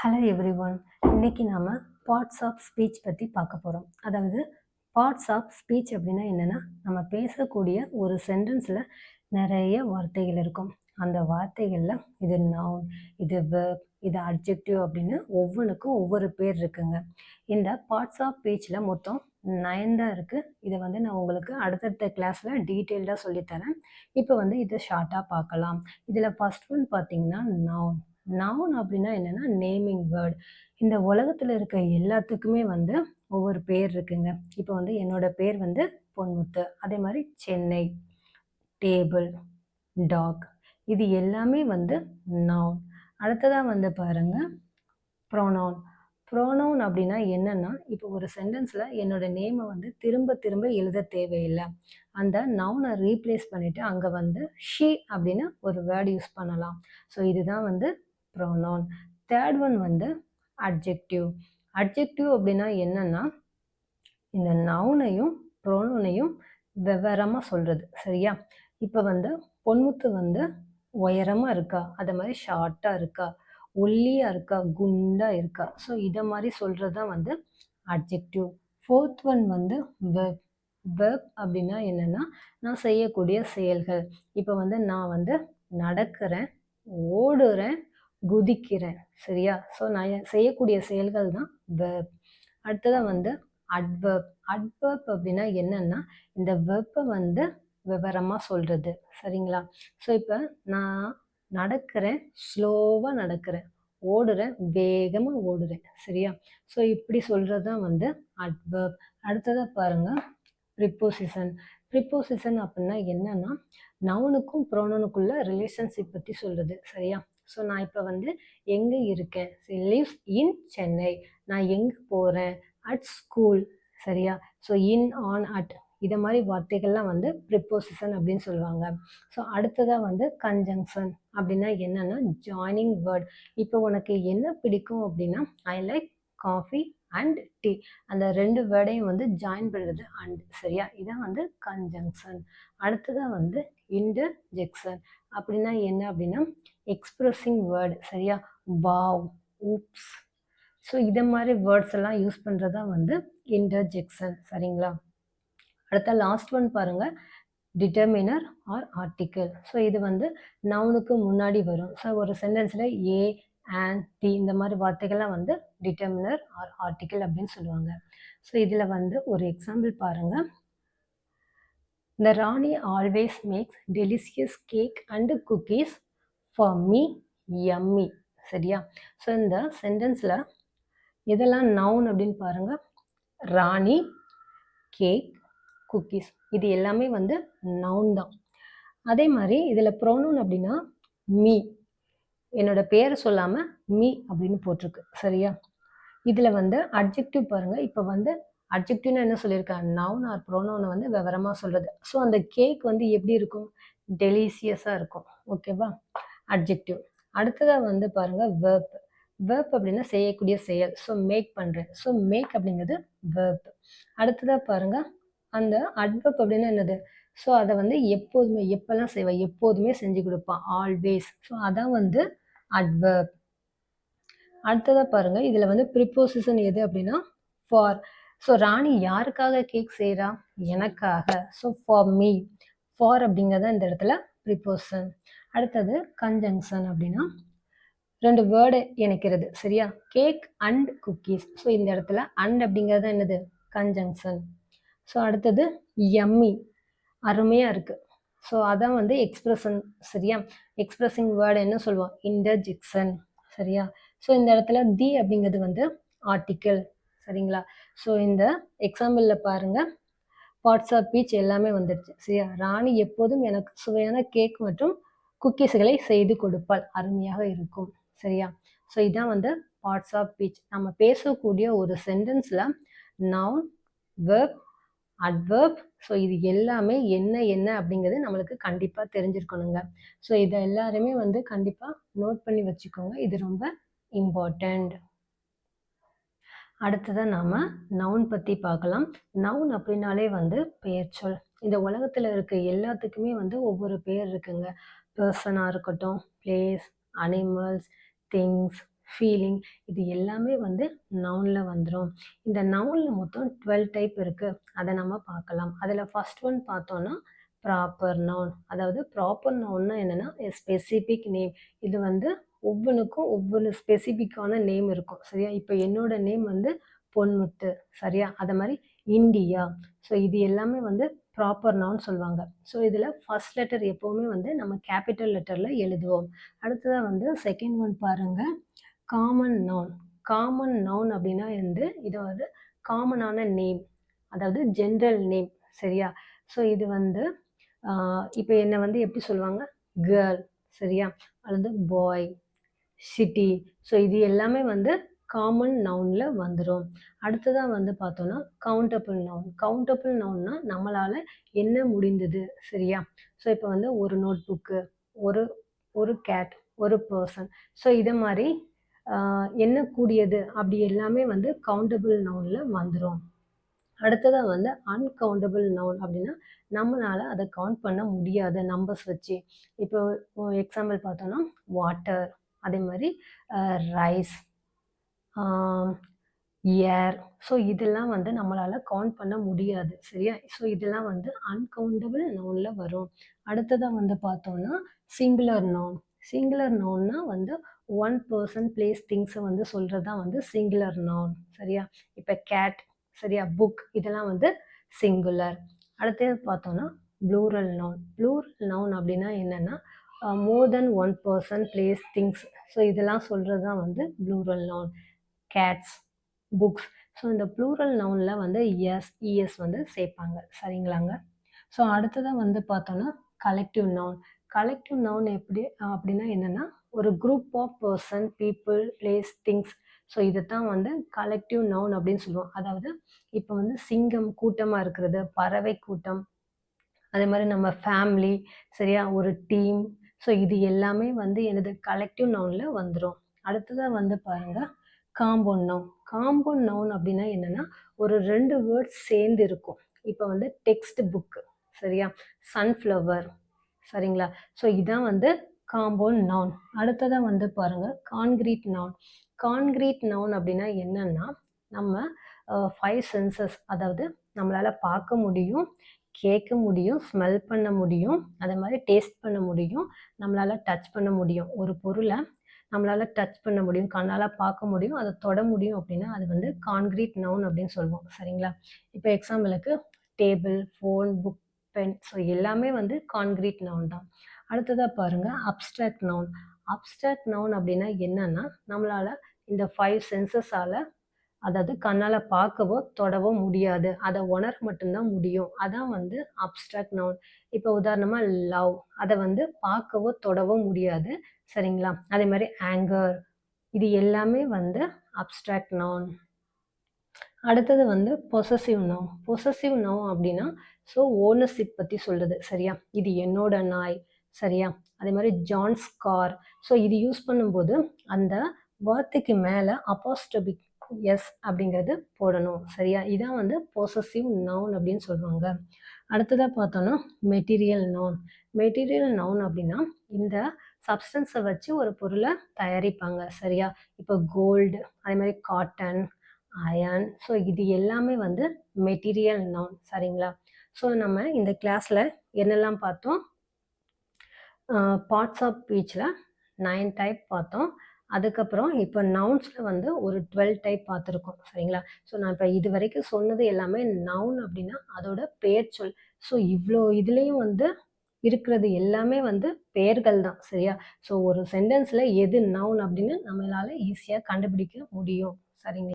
Hello everyone. இன்னைக்கு நாம parts of speech பற்றி பார்க்க போகிறோம். அதாவது பார்ட்ஸ் ஆஃப் ஸ்பீச் அப்படின்னா என்னென்னா, நம்ம பேசக்கூடிய ஒரு சென்டென்ஸில் நிறைய வார்த்தைகள் இருக்கும். அந்த வார்த்தைகளில் இது நவுன், இது வெர்ப், இது அட்ஜெக்டிவ் அப்படின்னு ஒவ்வொன்றுக்கும் ஒவ்வொரு பேர் இருக்குங்க. இந்த பார்ட்ஸ் ஆஃப் ஸ்பீச்சில் மொத்தம் 9 தான் இருக்குது. இதை நான் உங்களுக்கு அடுத்தடுத்த கிளாஸில் டீட்டெயில்டாக சொல்லித்தரேன். இப்போ இதை ஷார்ட்டாக பார்க்கலாம். இதில் ஃபர்ஸ்ட் ஒன் பார்த்தீங்கன்னா நவுன். நவுன் அப்படின்னா என்னென்னா நேமிங் வேர்ட். இந்த உலகத்தில் இருக்க எல்லாத்துக்குமே ஒவ்வொரு பேர் இருக்குங்க. இப்போ என்னோட பேர் பொன்முத்து. அதே மாதிரி சென்னை, டேபிள், டாக், இது எல்லாமே நவுன். அடுத்ததாக பாருங்க ப்ரோனவுன். ப்ரோனவுன் அப்படின்னா என்னன்னா, இப்போ ஒரு சென்டென்ஸில் என்னோட நேமை திரும்ப திரும்ப எழுத தேவையில்லை. அந்த நவுனை ரீப்ளேஸ் பண்ணிவிட்டு அங்கே ஷி அப்படின்னு ஒரு வேர்டு யூஸ் பண்ணலாம். ஸோ இதுதான் pronoun. Third one adjective. Adjective அப்படின்னா என்னன்னா, இந்த நவுனையும் ப்ரோனவுனையும் வெவ்வேறமாக சொல்கிறது. சரியா? இப்போ பொன்முத்து உயரமாக இருக்கா, அதை மாதிரி ஷார்ட்டாக இருக்கா, ஒல்லியாக இருக்கா, குண்டாக இருக்கா. ஸோ இதை மாதிரி சொல்கிறது தான் adjective. Fourth one verb. Verb அப்படின்னா என்னென்னா, நான் செய்யக்கூடிய செயல்கள். இப்போ நான் நடக்கிறேன், ஓடுறேன், குதிக்கிறேன். சரியா? ஸோ நான் செய்யக்கூடிய செயல்கள் தான் வெர்ப். அடுத்ததாக அட்வர்ப். அட்வர்ப் அப்படின்னா என்னென்னா, இந்த வெர்ப்பை விவரமாக சொல்கிறது. சரிங்களா? ஸோ இப்போ நான் நடக்கிறேன், ஸ்லோவாக நடக்கிறேன், ஓடுறேன், வேகமாக ஓடுறேன். சரியா? ஸோ இப்படி சொல்கிறது தான் அட்வர்ப். அடுத்ததாக பாருங்கள் ப்ரிப்போசிஷன். ப்ரிப்போசிஷன் அப்படின்னா என்னன்னா, நவுனுக்கும் ப்ரோனவுனுக்குள்ள ரிலேஷன்ஷிப் பற்றி சொல்கிறது. சரியா? ஸோ நான் இப்போ எங்கே இருக்கேன், லிவ்ஸ் இன் சென்னை. நான் எங்கே போகிறேன், அட் ஸ்கூல். சரியா? ஸோ இன், ஆன், அட், இதை மாதிரி வார்த்தைகள்லாம் ப்ரிப்போசிஷன் அப்படின்னு சொல்லுவாங்க. ஸோ அடுத்ததாக கன்ஜங்ஷன் அப்படின்னா என்னென்னா ஜாயினிங் வேர்ட். இப்போ உனக்கு என்ன பிடிக்கும் அப்படின்னா, I like coffee and tea. அந்த ரெண்டு வேர்டையும் ஜாயின் பண்ணுறது அண்ட். சரியா? இதான் கன்ஜங்ஷன். அடுத்ததாக இன்டர்ஜெக்ஷன் அப்படின்னா என்ன அப்படின்னா எக்ஸ்ப்ரெஸிங் வேர்டு. சரியா? Wow, oops. ஸோ இதை மாதிரி வேர்ட்ஸ் எல்லாம் யூஸ் பண்ணுறதா இன்டர்ஜெக்ஷன். சரிங்களா? அடுத்த லாஸ்ட் ஒன் பாருங்கள் டிட்டர்மினர் ஆர் ஆர்டிக்கிள். ஸோ இது நவுனுக்கு முன்னாடி வரும். ஸோ ஒரு சென்டென்ஸில் ஏ, அண்ட், தி இந்த மாதிரி வார்த்தைகள்லாம் டிட்டர்மினர் ஆர் ஆர்டிக்கிள் அப்படின்னு சொல்லுவாங்க. ஸோ இதில் ஒரு எக்ஸாம்பிள் பாருங்கள். The Rani always makes delicious cake and cookies for me, yummy. சரியா? ஸோ இந்த சென்டென்ஸில் இதெல்லாம் நவுன் அப்படின்னு பாருங்கள். ராணி, கேக், குக்கீஸ், இது எல்லாமே நவுன் தான். அதே மாதிரி இதில் ப்ரோனவுன் அப்படின்னா மீ. என்னோட பேரை சொல்லாமல் மீ அப்படின்னு போட்டிருக்கு. சரியா? இதில் அட்ஜெக்டிவ் பாருங்கள். இப்போ அட்ஜெக்டிவ்னு என்ன சொல்லியிருக்காங்க, நவுன் ஆர் ப்ரோனவுனை விவரமாக சொல்கிறது. ஸோ அந்த கேக் எப்படி இருக்கும், டெலிசியஸாக இருக்கும். ஓகேவா? அட்ஜெக்டிவ். அடுத்ததாக பாருங்கள் வெர்ப். வெர்ப் அப்படின்னா செய்யக்கூடிய செயல். ஸோ மேக் பண்ணுறேன். ஸோ மேக் அப்படிங்கிறது வெர்ப். அடுத்ததாக பாருங்கள் அந்த அட்வர்ப் அப்படின்னா என்னது, ஸோ அதை எப்போதுமே, எப்போல்லாம் செய்வேன், எப்போதுமே செஞ்சு கொடுப்பான், ஆல்வேஸ். ஸோ அதான் அட்வர்ப். அடுத்ததாக பாருங்கள் இதில் ப்ரிப்போசிஷன் எது அப்படின்னா ஃபார். ஸோ ராணி யாருக்காக கேக் செய்கிறா, எனக்காக. So for me. ஃபார் அப்படிங்கிறத இந்த இடத்துல ப்ரிப்போசிஷன். அடுத்தது கன்ஜங்ஷன் அப்படின்னா ரெண்டு வேர்டு இணைக்கிறது. சரியா? Cake and cookies. ஸோ இந்த இடத்துல அண்ட் அப்படிங்கிறது என்னது, கன்ஜங்ஷன். ஸோ அடுத்தது யம்மி, அருமையாக இருக்குது. ஸோ அதான் எக்ஸ்பிரஷன். சரியா? எக்ஸ்பிரஸிங் வேர்டு என்ன சொல்லுவோம், இன்டர்ஜெக்ஷன். சரியா? ஸோ இந்த இடத்துல தி அப்படிங்கிறது ஆர்டிக்கிள். சரிங்களா? ஸோ இந்த எக்ஸாம்பிளில் பாருங்கள் பார்ட்ஸ் ஆஃப் ஸ்பீச் எல்லாமே வந்துடுச்சு. சரியா? ராணி எப்போதும் எனக்கு சுவையான கேக் மற்றும் குக்கீஸ்களை செய்து கொடுப்பாள், அருமையாக இருக்கும். சரியா? ஸோ இதான் பார்ட்ஸ் ஆஃப் ஸ்பீச். நம்ம பேசக்கூடிய ஒரு சென்டென்ஸில் நவுன், வெர்ப், அட்வர்ப், ஸோ இது எல்லாமே என்ன என்ன அப்படிங்கிறது நம்மளுக்கு கண்டிப்பாக தெரிஞ்சிருக்கணுங்க. ஸோ இதை எல்லாருமே கண்டிப்பாக நோட் பண்ணி வச்சுக்கோங்க. இது ரொம்ப இம்பார்ட்டண்ட். அடுத்ததாக நாம் நவுன் பற்றி பார்க்கலாம். நவுன் அப்படின்னாலே பெயர்ச்சொல். இந்த உலகத்தில் இருக்க எல்லாத்துக்குமே ஒவ்வொரு பெயர் இருக்குங்க. பர்சனாக இருக்கட்டும், பிளேஸ், அனிமல்ஸ், திங்ஸ், ஃபீலிங் இது எல்லாமே வந்து நவுனில் வந்துடும். இந்த நவுனில் மொத்தம் 12 டைப் இருக்குது. அதை நம்ம பார்க்கலாம். அதில் ஃபர்ஸ்ட் ஒன் பார்த்தோன்னா ப்ராப்பர் நவுன். அதாவது ப்ராப்பர் நவுன்னா என்னென்னா ஸ்பெசிஃபிக் நேம். இது வந்து ஒவ்வொன்றுக்கும் ஒவ்வொரு ஸ்பெசிஃபிக்கான நேம் இருக்கும். சரியா? இப்போ என்னோட நேம் வந்து பொன்முத்து. சரியா? அதை மாதிரி இந்தியா. ஸோ இது எல்லாமே வந்து ப்ராப்பர் நவுன் சொல்லுவாங்க. ஸோ இதில் ஃபர்ஸ்ட் லெட்டர் எப்போவுமே வந்து நம்ம கேபிட்டல் லெட்டரில் எழுதுவோம். அடுத்ததாக வந்து செகண்ட் ஒன் பாருங்கள், காமன் நவுன். காமன் நவுன் அப்படின்னா வந்து இது வந்து காமனான நேம், அதாவது ஜென்ரல் நேம். சரியா? ஸோ இது வந்து இப்போ என்னை வந்து எப்படி சொல்லுவாங்க, கேர்ள். சரியா? அல்லது பாய், சிட்டி. ஸோ இது எல்லாமே வந்து காமன் நவுனில் வந்துடும். அடுத்ததாக வந்து பார்த்தோன்னா கவுண்டபிள் நவுன். கவுண்டபிள் நவுன்னா நம்மளால் என்ன முடிந்தது. சரியா? ஸோ இப்போ வந்து ஒரு நோட் புக்கு, ஒரு ஒரு கேட், ஒரு பர்சன். ஸோ இதை மாதிரி எண்ணக்கூடியது அப்படி எல்லாமே வந்து கவுண்டபிள் நவுனில் வந்துடும். அடுத்ததாக வந்து அன்கவுண்டபிள் நவுன் அப்படின்னா நம்மளால் அதை கவுண்ட் பண்ண முடியாது நம்பர்ஸ் வச்சு. இப்போ எக்ஸாம்பிள் பார்த்தோன்னா வாட்டர், அதே மாதிரி ரைஸ், ஏர். ஸோ இதெல்லாம் வந்து நம்மளால் கவுண்ட் பண்ண முடியாது. சரியா? ஸோ இதெல்லாம் வந்து அன்கவுண்டபிள் நவுனில் வரும். அடுத்ததாக வந்து பார்த்தோன்னா சிங்குலர் நவுன். சிங்குலர் நவுன்னா வந்து ஒன் பர்சன், பிளேஸ், திங்ஸை வந்து சொல்கிறது தான் வந்து சிங்குலர் நவுன். சரியா? இப்போ கேட், சரியா, புக், இதெல்லாம் வந்து சிங்குலர். அடுத்தது பார்த்தோன்னா ப்ளூரல் நவுன். ப்ளூரல் நவுன் அப்படின்னா என்னென்னா more than one person, place, things. So இதெல்லாம் சொல்கிறது தான் வந்து plural noun. Cats, books. So இந்த ப்ளூரல் நவுனில் வந்து எஸ், இஎஸ் வந்து சேர்ப்பாங்க. சரிங்களாங்க? ஸோ அடுத்ததாக வந்து பார்த்தோன்னா கலெக்டிவ் நவுன். கலெக்டிவ் நவுன் எப்படி அப்படின்னா என்னென்னா ஒரு group of person, people, place, things. So இதைத்தான் வந்து கலெக்டிவ் நவுன் அப்படின்னு சொல்லுவோம். அதாவது இப்போ வந்து சிங்கம் கூட்டமாக இருக்கிறது, பறவை கூட்டம், அதே மாதிரி நம்ம ஃபேமிலி, சரியா, ஒரு டீம். ஸோ இது எல்லாமே வந்து எனது கலெக்டிவ் நவுனில் வந்துடும். அடுத்ததாக வந்து பாருங்கள் காம்பவுண்ட் நவுன். காம்பவுண்ட் நவுன் அப்படின்னா என்னென்னா ஒரு 2 வேர்ட்ஸ் சேர்ந்து இருக்கும். இப்போ வந்து டெக்ஸ்ட் புக்கு, சரியா, சன்ஃப்ளவர். சரிங்களா? ஸோ இதான் வந்து காம்பவுண்ட் நவுன். அடுத்ததாக வந்து பாருங்கள் கான்கிரீட் நவுன். கான்கிரீட் நவுன் அப்படின்னா என்னன்னா நம்ம 5 சென்சஸ், அதாவது நம்மளால் பார்க்க முடியும், கேட்க முடியும், ஸ்மெல் பண்ண முடியும், அதே மாதிரி டேஸ்ட் பண்ண முடியும், நம்மளால் டச் பண்ண முடியும். ஒரு பொருளை நம்மளால் டச் பண்ண முடியும், கண்ணால் பார்க்க முடியும், அதை தொட முடியும் அப்படின்னா அது வந்து கான்கிரீட் நவுன் அப்படின்னு சொல்லுவோம். சரிங்களா? இப்போ எக்ஸாம்பிளுக்கு table, phone, book, pen. So எல்லாமே வந்து கான்கிரீட் நவுன் தான். அடுத்ததாக பாருங்கள் அப்ஸ்ட்ராக்ட் நவுன். அப்ஸ்ட்ராக்ட் நவுன் அப்படின்னா என்னன்னா நம்மளால் இந்த 5 சென்சஸால், அதாவது கண்ணால் பார்க்கவோ தொடவோ முடியாது, அதை உணர மட்டும்தான் முடியும். அதான் வந்து அப்ஸ்ட்ராக்ட் நவுன். இப்போ உதாரணமாக லவ், அதை வந்து பார்க்கவோ தொடவோ முடியாது. சரிங்களா? அதே மாதிரி ஆங்கர், இது எல்லாமே வந்து அப்ஸ்ட்ராக்ட் நவுன். அடுத்தது வந்து பொசசிவ் நவுன். பொசசிவ் நவுன் அப்படின்னா ஸோ ஓனர்ஷிப் பற்றி சொல்லுது. சரியா? இது என்னோட நாய். சரியா? அதே மாதிரி ஜான்ஸ் கார். ஸோ இது யூஸ் பண்ணும்போது அந்த வார்த்தைக்கு மேலே அப்போஸ்ட்ரோபிக் எஸ் அப்படிங்கிறது போடணும். சரியா? இதான் வந்து பொசசிவ் நவுன் அப்படின்னு சொல்லுவாங்க. அடுத்ததாக பார்த்தோன்னா மெட்டீரியல் நவுன். மெட்டீரியல் நவுன் அப்படின்னா இந்த சப்ஸ்டன்ஸை வச்சு ஒரு பொருளை தயாரிப்பாங்க. சரியா? இப்போ கோல்டு, அதே மாதிரி காட்டன், அயன். ஸோ இது எல்லாமே வந்து மெட்டீரியல் நவுன். சரிங்களா? ஸோ நம்ம இந்த கிளாஸில் என்னெல்லாம் பார்த்தோம், பார்ட்ஸ் ஆஃப் ஸ்பீச்சில் 9 டைப் பார்த்தோம். அதுக்கப்புறம் இப்போ நவுன்ஸில் வந்து ஒரு 12 டைப் பார்த்துருக்கோம். சரிங்களா? ஸோ நான் இப்போ இது வரைக்கும் சொன்னது எல்லாமே நவுன் அப்படின்னா அதோட பெயர் சொல். ஸோ இவ்வளோ இதுலேயும் வந்து இருக்கிறது எல்லாமே வந்து பெயர்கள் தான். சரியா? ஸோ ஒரு சென்டென்ஸில் எது நவுன் அப்படின்னு நம்மளால் ஈஸியாக கண்டுபிடிக்க முடியும். சரிங்களா?